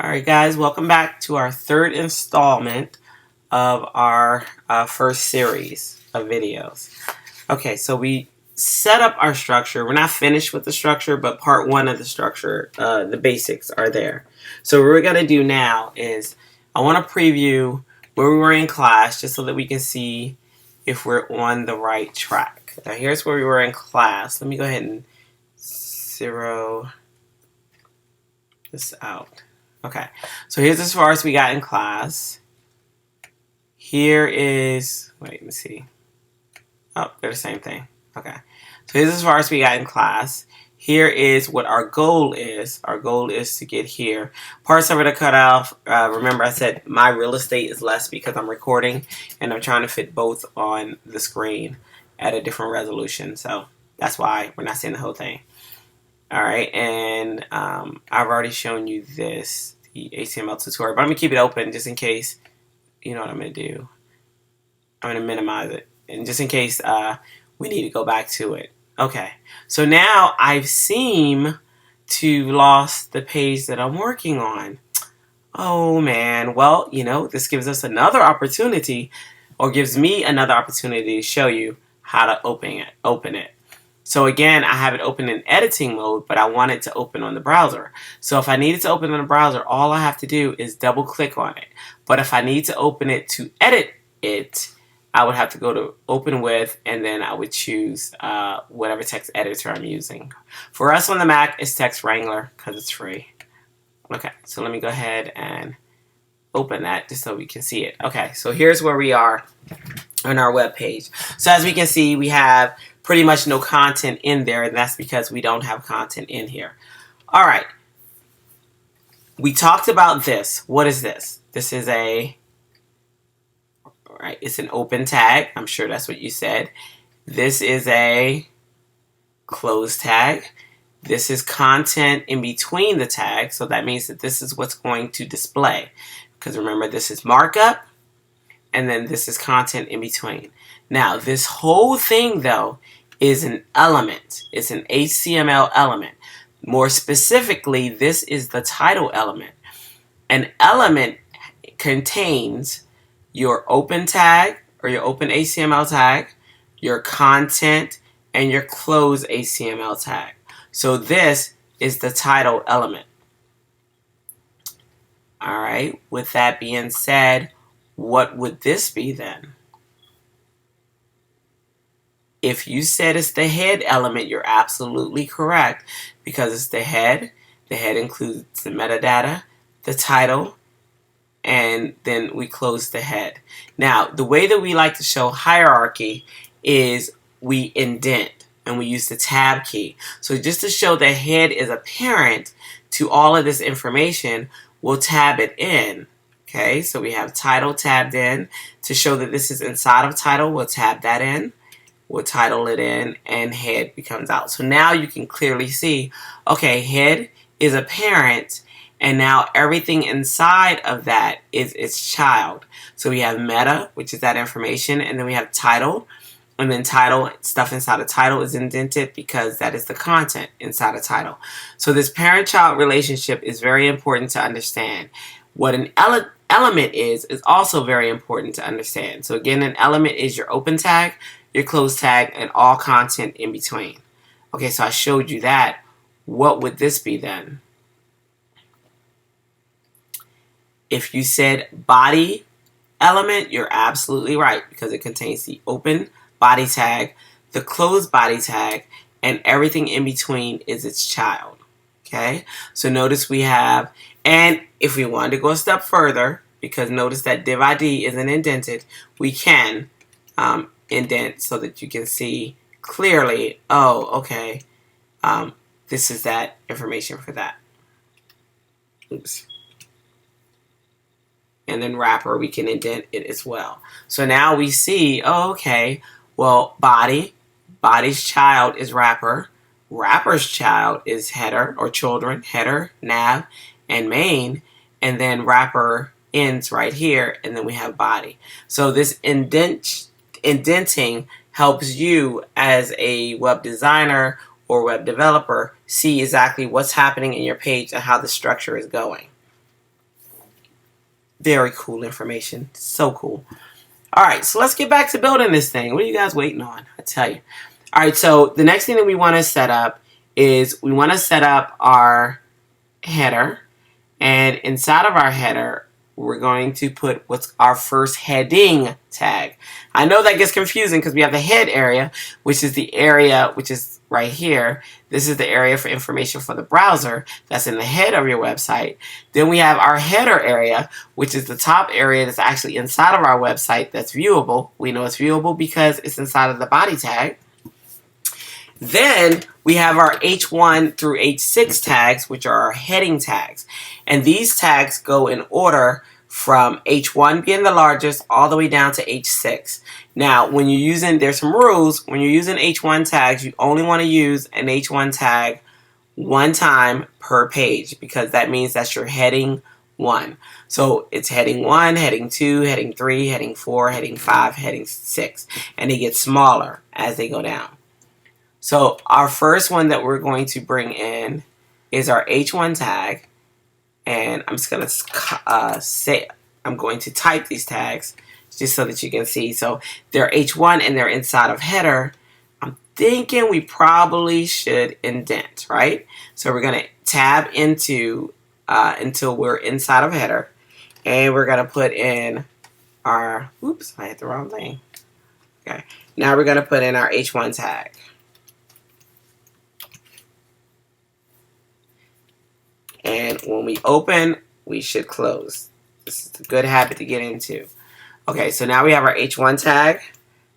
Alright guys, welcome back to our third installment of our first series of videos. Okay, so we set up our structure. We're not finished with the structure, but part one of the structure, the basics are there. So what we're going to do now is I want to preview where we were in class just so that we can see if we're on the right track. Now here's where we were in class. Let me go ahead and zero this out. Okay, so here's as far as we got in class. Here is, wait, let me see. Oh, they're the same thing. Okay, so here's as far as we got in class. Here is what our goal is. Our goal is to get here. Parts of it are cut off. Remember I said my real estate is less because I'm recording and I'm trying to fit both on the screen at a different resolution. So that's why we're not seeing the whole thing. Alright, and I've already shown you this, the HTML tutorial, but I'm going to keep it open just in case, you know what I'm going to do. I'm going to minimize it, and just in case we need to go back to it. Okay, so now I've seemed to lost the page that I'm working on. Oh man, well, you know, this gives us another opportunity, or gives me another opportunity to show you how to open it. So again, I have it open in editing mode, but I want it to open on the browser. So if I need it to open on the browser, all I have to do is double click on it. But if I need to open it to edit it, I would have to go to open with, and then I would choose whatever text editor I'm using. For us on the Mac, it's Text Wrangler because it's free. Okay, so let me go ahead and open that just so we can see it. Okay, so here's where we are on our web page. So as we can see, we have pretty much no content in there, and that's because we don't have content in here. All right. We talked about this. What is this? This is it's an open tag. I'm sure that's what you said. This is a close tag. This is content in between the tags, so that means that this is what's going to display. Because remember, this is markup, and then this is content in between. Now, this whole thing, though, is an element. It's an HTML element. More specifically, this is the title element. An element contains your open tag, or your open HTML tag, your content, and your close HTML tag. So this is the title element. All right, with that being said, what would this be then? If you said it's the head element, you're absolutely correct because it's the head. The head includes the metadata, the title, and then we close the head. Now, the way that we like to show hierarchy is we indent and we use the tab key. So just to show the head is a parent to all of this information, we'll tab it in. Okay, so we have title tabbed in. To show that this is inside of title, we'll tab that in. We'll title it in, and head becomes out. So now you can clearly see, okay, head is a parent, and now everything inside of that is its child. So we have meta, which is that information, and then we have title, and then title, stuff inside of title is indented because that is the content inside of title. So this parent-child relationship is very important to understand. What an element is also very important to understand. So again, an element is your open tag, your close tag, and all content in between. Okay, so I showed you that. What would this be then? If you said body element, you're absolutely right because it contains the open body tag, the closed body tag, and everything in between is its child. Okay, so notice we have, and if we wanted to go a step further, because notice that div ID isn't indented, we can indent so that you can see clearly, oh, okay, this is that information for that. Oops. And then wrapper, we can indent it as well. So now we see, oh, okay, well, body's child is wrapper, wrapper's child is header or children, header, nav, and main, and then wrapper ends right here, and then we have body. So this indenting helps you as a web designer or web developer see exactly what's happening in your page and how the structure is going. Very cool information. So cool. All right, so let's get back to building this thing. What are you guys waiting on? I tell you. All right, so the next thing that we want to set up is we want to set up our header. And inside of our header, we're going to put what's our first heading tag. I know that gets confusing because we have the head area, which is the area which is right here. This is the area for information for the browser that's in the head of your website. Then we have our header area, which is the top area that's actually inside of our website that's viewable. We know it's viewable because it's inside of the body tag. Then we have our H1 through H6 tags, which are our heading tags. And these tags go in order from H1 being the largest all the way down to H6. Now, when you're using, there's some rules. When you're using H1 tags, you only want to use an H1 tag one time per page because that means that's your heading 1. So it's heading 1, heading 2, heading 3, heading 4, heading 5, heading 6. And they get smaller as they go down. So our first one that we're going to bring in is our H1 tag. And I'm just going to I'm going to type these tags just so that you can see. So they're H1 and they're inside of header. I'm thinking we probably should indent, right? So we're going to tab into until we're inside of header. And we're going to put in our, oops, I hit the wrong thing. Okay, now we're going to put in our H1 tag. And when we open, we should close. This is a good habit to get into. Okay, so now we have our H1 tag.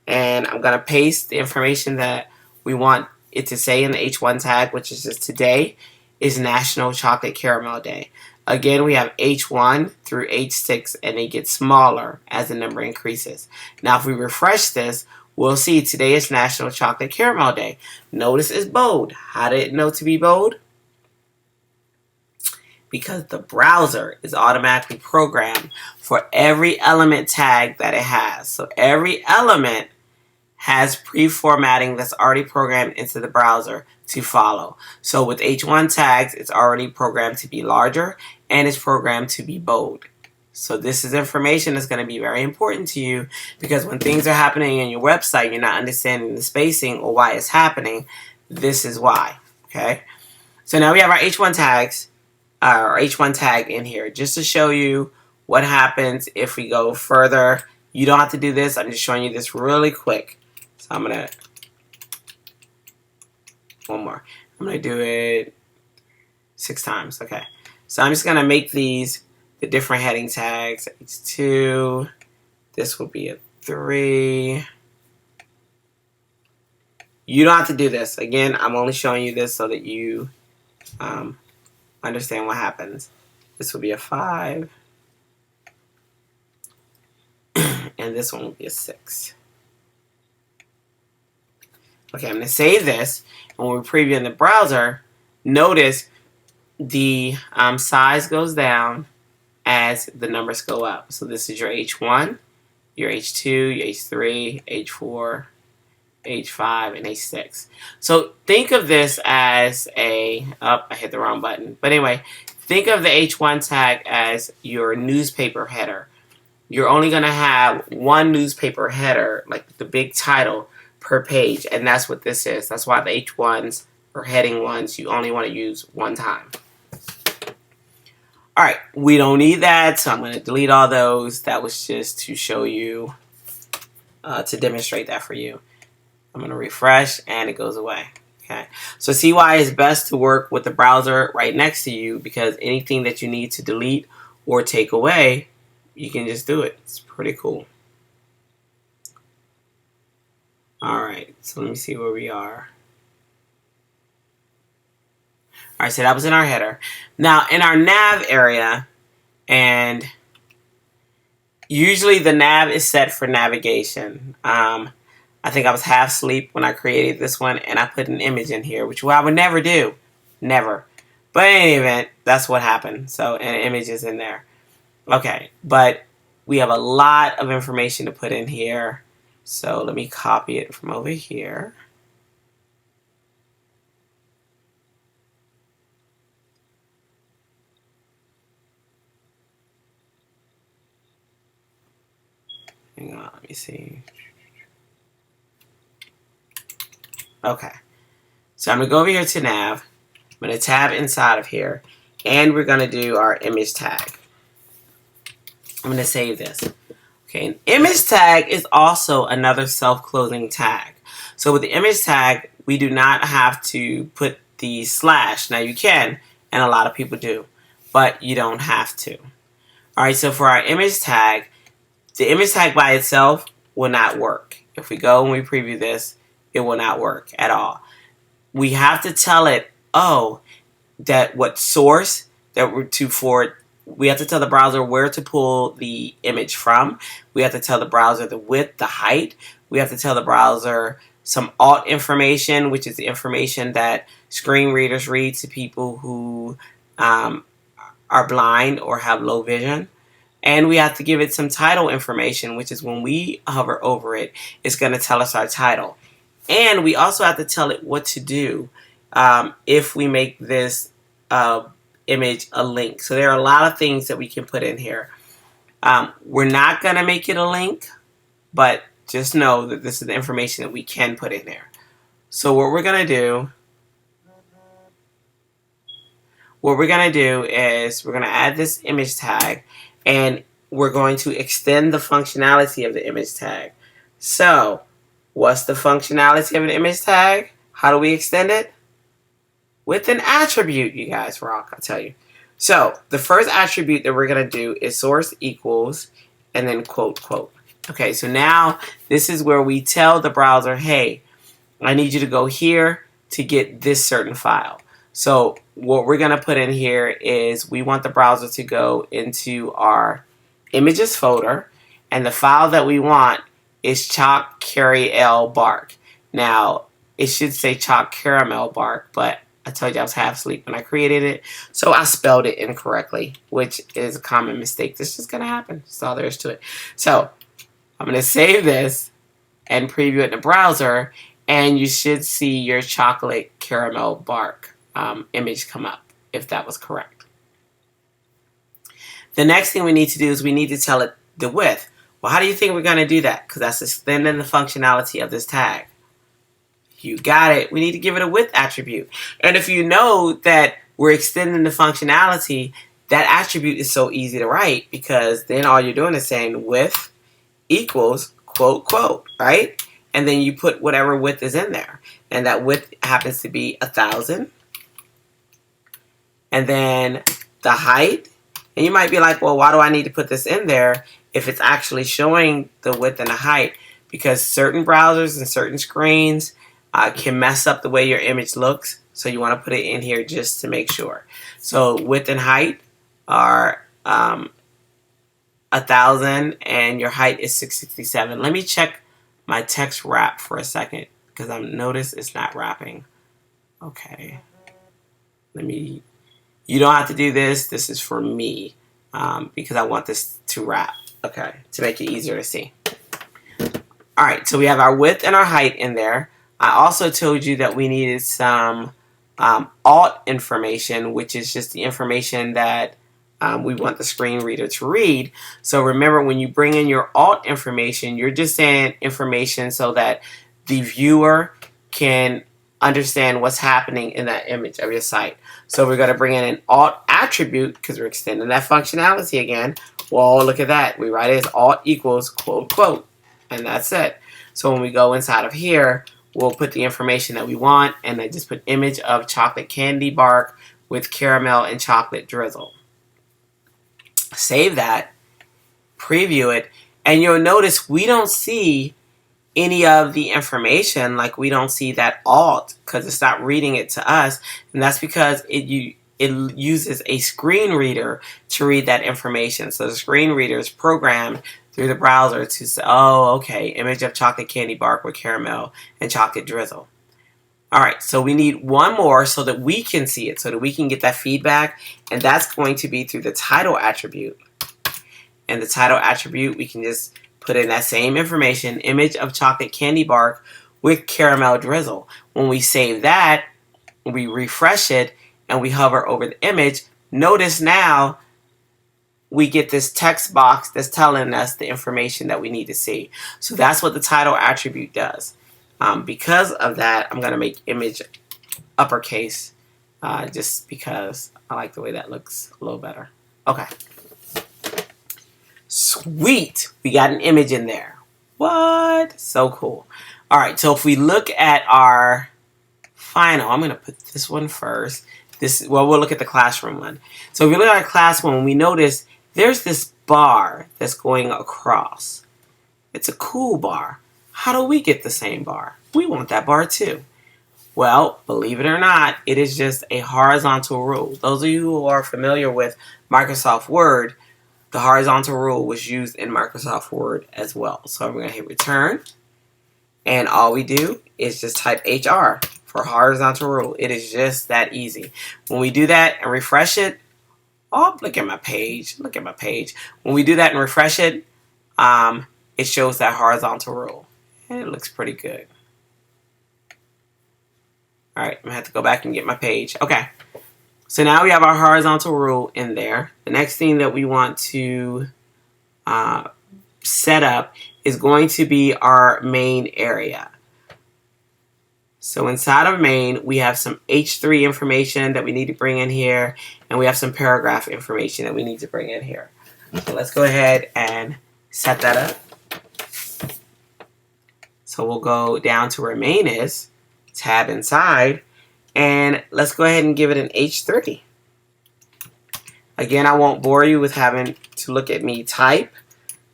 And I'm going to paste the information that we want it to say in the H1 tag, which is just today is National Chocolate Caramel Day. Again, we have H1 through H6, and they get smaller as the number increases. Now, if we refresh this, we'll see today is National Chocolate Caramel Day. Notice it's bold. How did it know to be bold? Because the browser is automatically programmed for every element tag that it has. So every element has pre-formatting that's already programmed into the browser to follow. So with H1 tags, it's already programmed to be larger and it's programmed to be bold. So this is information that's going to be very important to you because when things are happening in your website, you're not understanding the spacing or why it's happening. This is why. Okay. So now we have our H1 tags. Our H1 tag in here just to show you what happens if we go further. You don't have to do this. I'm just showing you this really quick. So I'm going to, one more. I'm going to do it 6 times. Okay. So I'm just going to make these the different heading tags. H2. This will be a 3. You don't have to do this. Again, I'm only showing you this so that you understand what happens. This will be a 5. And this one will be a 6. Okay, I'm going to save this. And when we preview in the browser, notice the size goes down as the numbers go up. So this is your H1, your H2, your H3, H4, H5, and H6. So think of this as a, oh, I hit the wrong button. But anyway, think of the H1 tag as your newspaper header. You're only going to have one newspaper header, like the big title, per page. And that's what this is. That's why the H1s or heading ones, you only want to use one time. All right, we don't need that, so I'm going to delete all those. That was just to show you, to demonstrate that for you. I'm going to refresh, and it goes away. Okay, so see why it's best to work with the browser right next to you, because anything that you need to delete or take away, you can just do it. It's pretty cool. All right, so let me see where we are. All right, so that was in our header. Now, in our nav area, and usually the nav is set for navigation. I think I was half asleep when I created this one, and I put an image in here, which I would never do. Never. But in any event, that's what happened. So an image is in there. Okay, but we have a lot of information to put in here. So let me copy it from over here. Hang on, let me see. Okay. So I'm going to go over here to nav. I'm going to tab inside of here. And we're going to do our image tag. I'm going to save this. Okay, an image tag is also another self-closing tag. So with the image tag, we do not have to put the slash. Now you can, and a lot of people do, but you don't have to. All right, so for our image tag, the image tag by itself will not work. If we go and we preview this, it will not work at all. We have to tell it, oh, that what source that we're to for. We have to tell the browser where to pull the image from. We have to tell the browser the width, the height. We have to tell the browser some alt information, which is the information that screen readers read to people who are blind or have low vision. And we have to give it some title information, which is when we hover over it, it's going to tell us our title. And we also have to tell it what to do if we make this image a link. So there are a lot of things that we can put in here. We're not going to make it a link, but just know that this is the information that we can put in there. So what we're going to do is we're going to add this image tag, and we're going to extend the functionality of the image tag. So what's the functionality of an image tag? How do we extend it? With an attribute, you guys rock, I'll tell you. So the first attribute that we're going to do is source equals and then quote, quote. Okay, so now this is where we tell the browser, hey, I need you to go here to get this certain file. So what we're going to put in here is we want the browser to go into our images folder, and the file that we want is chalk carry L bark. Now, it should say chalk caramel bark, but I told you I was half asleep when I created it, so I spelled it incorrectly, which is a common mistake. This is going to happen. That's all there is to it. So I'm going to save this and preview it in the browser, and you should see your chocolate caramel bark image come up, if that was correct. The next thing we need to do is we need to tell it the width. Well, how do you think we're going to do that? Because that's extending the functionality of this tag. You got it. We need to give it a width attribute. And if you know that we're extending the functionality, that attribute is so easy to write, because then all you're doing is saying width equals quote, quote, right? And then you put whatever width is in there. And that width happens to be 1,000. And then the height. And you might be like, well, why do I need to put this in there if it's actually showing the width and the height? Because certain browsers and certain screens can mess up the way your image looks, so you want to put it in here just to make sure. So width and height are 1,000, and your height is 667. Let me check my text wrap for a second, because I've noticed it's not wrapping. Okay. You don't have to do this. This is for me, because I want this to wrap. Okay, to make it easier to see. All right, so we have our width and our height in there. I also told you that we needed some alt information, which is just the information that we want the screen reader to read. So remember, when you bring in your alt information, you're just saying information so that the viewer can understand what's happening in that image of your site. So we're going to bring in an alt attribute, because we're extending that functionality again. Well, look at that. We write it as alt equals quote, quote, and that's it. So when we go inside of here, we'll put the information that we want, and then just put image of chocolate candy bark with caramel and chocolate drizzle. Save that, preview it, and you'll notice we don't see any of the information. Like, we don't see that alt because it's not reading it to us, and that's because it uses a screen reader to read that information. So the screen reader is programmed through the browser to say, oh, okay, image of chocolate candy bark with caramel and chocolate drizzle. All right, so we need one more so that we can see it, so that we can get that feedback, and that's going to be through the title attribute. And the title attribute, we can just put in that same information, image of chocolate candy bark with caramel drizzle. When we save that, we refresh it, and we hover over the image, notice now we get this text box that's telling us the information that we need to see. So that's what the title attribute does. Because of that, I'm going to make image uppercase just because I like the way that looks a little better. Okay. Sweet. We got an image in there. What? So cool. All right. So if we look at our final, I'm going to put this one first. We'll look at the classroom one. So if we look at our class one, we notice there's this bar that's going across. It's a cool bar. How do we get the same bar? We want that bar too. Well, believe it or not, it is just a horizontal rule. Those of you who are familiar with Microsoft Word, the horizontal rule was used in Microsoft Word as well. So we're going to hit return. And all we do is just type HR for horizontal rule. It is just that easy. When we do that and refresh it, oh, look at my page. Look at my page. When we do that and refresh it, it shows that horizontal rule. And it looks pretty good. All right, I'm going to have to go back and get my page. Okay. So now we have our horizontal rule in there. The next thing that we want to set up is going to be our main area. So inside of main, we have some H3 information that we need to bring in here, and we have some paragraph information that we need to bring in here. So let's go ahead and set that up. So we'll go down to where main is, tab inside, and let's go ahead and give it an H3. Again, I won't bore you with having to look at me type.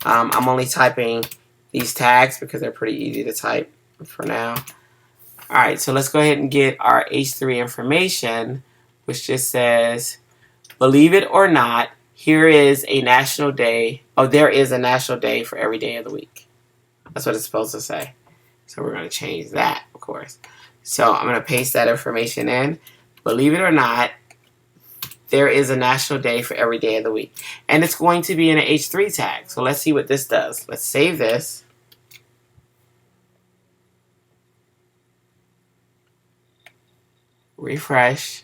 I'm only typing these tags because they're pretty easy to type for now. All right, so let's go ahead and get our H3 information, which just says, believe it or not, here is a national day. Oh, there is a national day for every day of the week. That's what it's supposed to say. So we're going to change that, of course. So I'm going to paste that information in. Believe it or not, there is a national day for every day of the week. And it's going to be in an H3 tag. So let's see what this does. Let's save this. Refresh.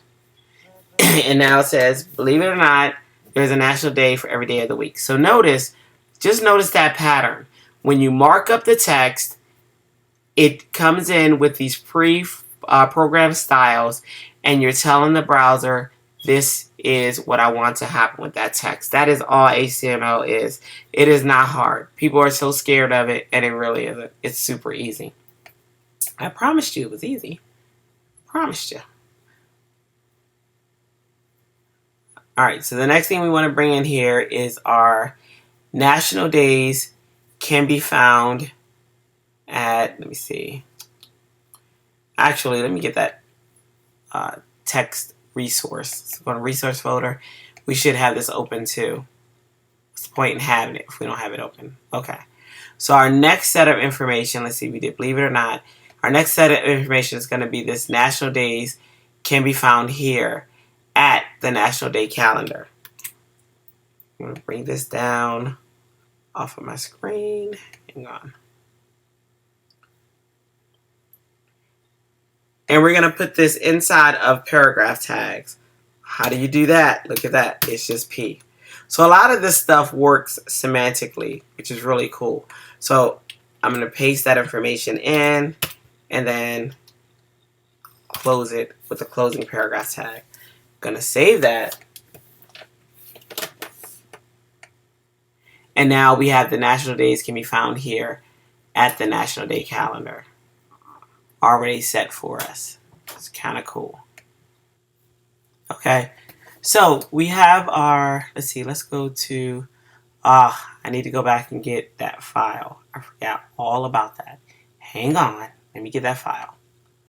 And now it says, believe it or not, there's a national day for every day of the week. So just notice that pattern. When you mark up the text, it comes in with these pre-programmed styles, and you're telling the browser, this is what I want to happen with that text. That is all HTML is. It is not hard. People are so scared of it, and it really isn't. It's super easy. I promised you it was easy. Promised you. All right, so the next thing we want to bring in here is our national days can be found at, let me see. Actually, let me get that text resource. So go to resource folder. We should have this open too. What's the point in having it if we don't have it open? Okay. So our next set of information, let's see, we did believe it or not. Our next set of information is going to be this national days can be found here at the National Day calendar. I'm going to bring this down off of my screen. Hang on. And we're going to put this inside of paragraph tags. How do you do that? Look at that. It's just P. So a lot of this stuff works semantically, which is really cool. So I'm going to paste that information in and then close it with the closing paragraph tag. I'm going to save that. And now we have the national days can be found here at the National Day calendar. Already set for us. It's kind of cool. Okay. So we have our, let's see, let's go to, I need to go back and get that file. I forgot all about that. Hang on. Let me get that file.